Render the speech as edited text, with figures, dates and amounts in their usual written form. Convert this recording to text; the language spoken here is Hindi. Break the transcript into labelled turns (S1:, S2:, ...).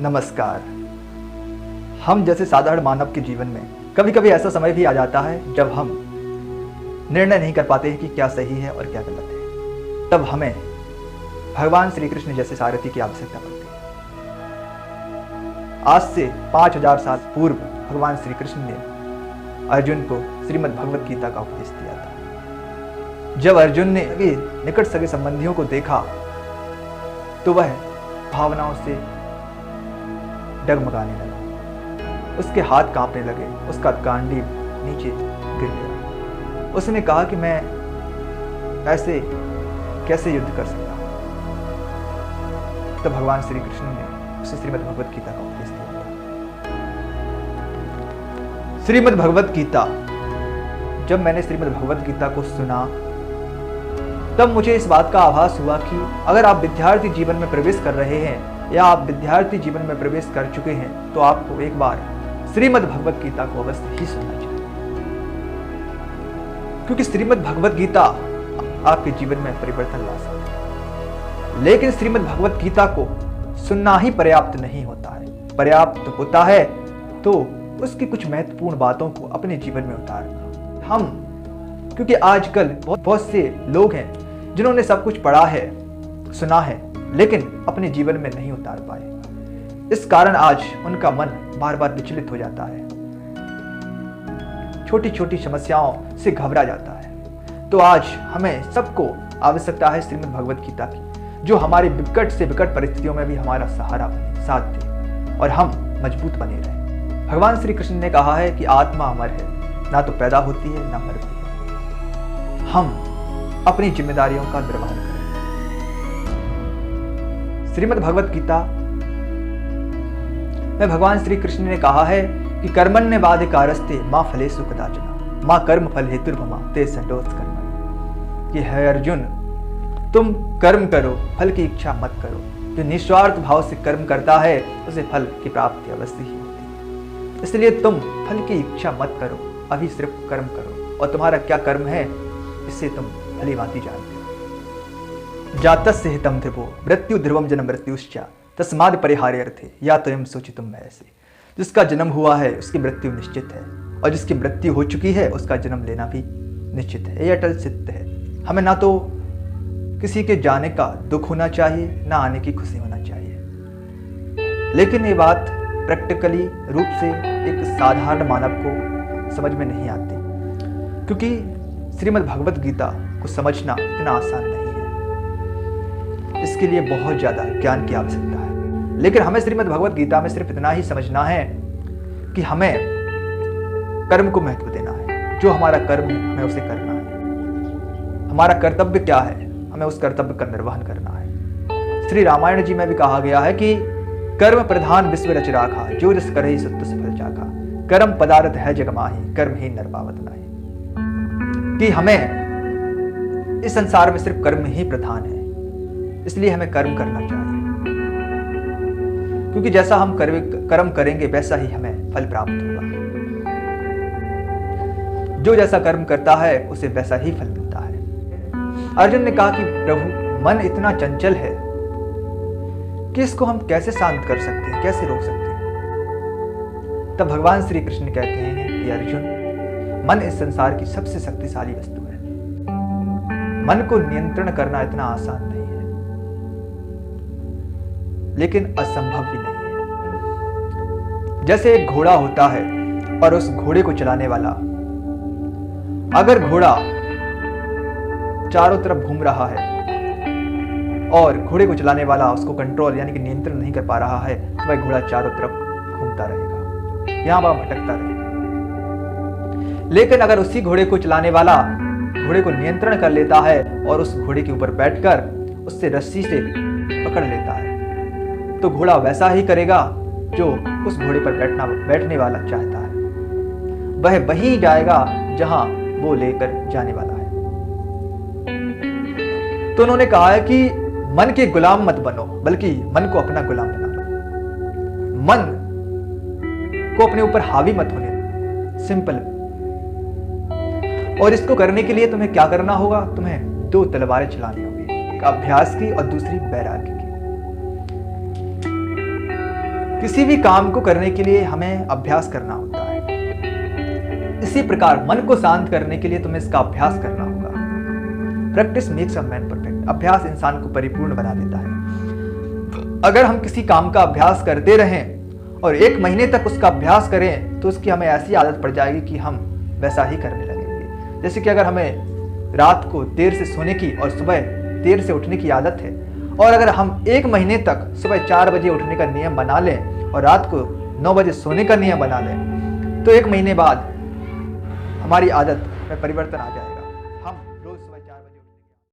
S1: नमस्कार। हम जैसे साधारण मानव के जीवन में कभी कभी ऐसा समय भी आ जाता है जब हम निर्णय नहीं कर पाते हैं कि क्या सही है और क्या गलत है। तब हमें भगवान श्री कृष्ण जैसे सारथी की आवश्यकता पड़ती है। आज से 5000 साल पूर्व भगवान श्री कृष्ण ने अर्जुन को श्रीमद् भगवत गीता का उपदेश दिया था। जब अर्जुन ने निकट सगे संबंधियों को देखा तो वह भावनाओं से डगमगाने लगा, उसके हाथ कांपने लगे, उसका गांडीव नीचे गिर गया। उसने कहा कि मैं ऐसे कैसे युद्ध कर सकता हूं। तब भगवान श्री कृष्ण ने उसे श्रीमद् भगवत गीता का उपदेश दिया। श्रीमद् भगवत गीता, जब मैंने श्रीमद् भगवत गीता को सुना तब मुझे इस बात का आभास हुआ कि अगर आप विद्यार्थी जीवन में प्रवेश कर रहे हैं या आप विद्यार्थी जीवन में प्रवेश कर चुके हैं तो आपको एक बार श्रीमद् भगवत गीता को अवश्य ही सुनना चाहिए, क्योंकि श्रीमद् भगवत गीता आपके जीवन में परिवर्तन ला सकती है। लेकिन श्रीमद् भगवत गीता को सुनना ही पर्याप्त नहीं होता है। पर्याप्त होता है तो उसकी कुछ महत्वपूर्ण बातों को अपने जीवन में उतारना। हम क्योंकि आजकल बहुत से लोग हैं जिन्होंने सब कुछ पढ़ा है, सुना है, लेकिन अपने जीवन में नहीं उतार पाए। इस कारण आज उनका मन बार बार विचलित हो जाता है, छोटी छोटी समस्याओं से घबरा जाता है। तो आज हमें सबको आवश्यकता है श्रीमद् भगवत गीता की, जो हमारी विकट से विकट परिस्थितियों में भी हमारा सहारा बने, साथ दे और हम मजबूत बने रहें। भगवान श्री कृष्ण ने कहा है कि आत्मा अमर है, ना तो पैदा होती है ना मरती है। हम अपनी जिम्मेदारियों का निर्वहन करें। श्रीमद् भगवत गीता में भगवान श्री कृष्ण ने कहा है कि कर्मण्येवाधिकारस्ते मा फलेषु कदाचन मा कर्म फल हेतुर्भमा ते संतोष कर्म। कि है अर्जुन, तुम कर्म करो, फल की इच्छा मत करो। जो निस्वार्थ भाव से कर्म करता है उसे फल की प्राप्ति अवश्य ही होती है। इसलिए तुम फल की इच्छा मत करो, अभी सिर्फ कर्म करो और तुम्हारा क्या कर्म है इससे तुम भली भांति जानते हो। जातस्य हितं ध्रुवो मृत्यु ध्रुवम जन्म मृत्युश्च तस्माद् परिहार्यर्थे या तोयं सोचितुं वयसे। जिसका जन्म हुआ है उसकी मृत्यु निश्चित है, और जिसकी मृत्यु हो चुकी है उसका जन्म लेना भी निश्चित है। ये अटल सत्य है। हमें ना तो किसी के जाने का दुख होना चाहिए, ना आने की खुशी होना चाहिए। लेकिन ये बात प्रैक्टिकली रूप से एक साधारण मानव को समझ में नहीं आती, क्योंकि श्रीमद् भगवत गीता को समझना इतना आसान नहीं है। इसके लिए बहुत ज्यादा ज्ञान की आवश्यकता है। लेकिन हमें श्रीमद् भगवत गीता में सिर्फ इतना ही समझना है कि हमें कर्म को महत्व देना है। जो हमारा कर्म है हमें उसे करना है। हमारा कर्तव्य क्या है, हमें उस कर्तव्य का निर्वहन करना है। श्री रामायण जी में भी कहा गया है कि कर्म प्रधान विश्व रच राखा, जो जस करहि सो तस फल चाखा। कर्म पदार्थ है जग माही, कर्म ही नर पावत नाहि। कि हमें इस संसार में सिर्फ कर्म ही प्रधान है, इसलिए हमें कर्म करना चाहिए, क्योंकि जैसा हम कर्म करेंगे वैसा ही हमें फल प्राप्त होगा। जो जैसा कर्म करता है उसे वैसा ही फल मिलता है। अर्जुन ने कहा कि प्रभु, मन इतना चंचल है कि इसको हम कैसे शांत कर सकते हैं, कैसे रोक सकते हैं। तब भगवान श्री कृष्ण कहते हैं कि अर्जुन, मन इस संसार की सबसे शक्तिशाली वस्तु है। मन को नियंत्रण करना इतना आसान नहीं है, लेकिन असंभव भी नहीं है। जैसे एक घोड़ा होता है और उस घोड़े को चलाने वाला, अगर घोड़ा चारों तरफ घूम रहा है और घोड़े को चलाने वाला उसको कंट्रोल यानी कि नियंत्रण नहीं कर पा रहा है, तो वह घोड़ा चारों तरफ घूमता रहेगा, यहां वहां भटकता रहेगा। लेकिन अगर उसी घोड़े को चलाने वाला घोड़े को नियंत्रण कर लेता है और उस घोड़े के ऊपर बैठकर उससे रस्सी से पकड़ लेता है, तो घोड़ा वैसा ही करेगा जो उस घोड़े पर बैठने वाला चाहता है। वह वहीं जाएगा जहां वो लेकर जाने वाला है। तो उन्होंने कहा है कि मन के गुलाम मत बनो, बल्कि मन को अपना गुलाम बना लो। मन को अपने ऊपर हावी मत होने दो, सिंपल। और इसको करने के लिए तुम्हें क्या करना होगा? तुम्हें 2 तलवारें चलानी होगी, एक अभ्यास की और दूसरी वैराग्य की। किसी भी काम को करने के लिए हमें अभ्यास करना होता है। इसी प्रकार मन को शांत करने के लिए तुम्हें इसका अभ्यास करना होगा। Practice makes a man perfect. अभ्यास इंसान को परिपूर्ण बना देता है। अगर हम किसी काम का अभ्यास करते रहें और 1 महीने तक उसका अभ्यास करें तो उसकी हमें ऐसी आदत पड़ जाएगी कि हम वैसा ही करने लगेंगे। जैसे कि अगर हमें रात को देर से सोने की और सुबह देर से उठने की आदत है, और अगर हम 1 महीने तक सुबह 4 बजे उठने का नियम बना लें और रात को 9 बजे सोने का नियम बना लें, तो 1 महीने बाद हमारी आदत में परिवर्तन आ जाएगा।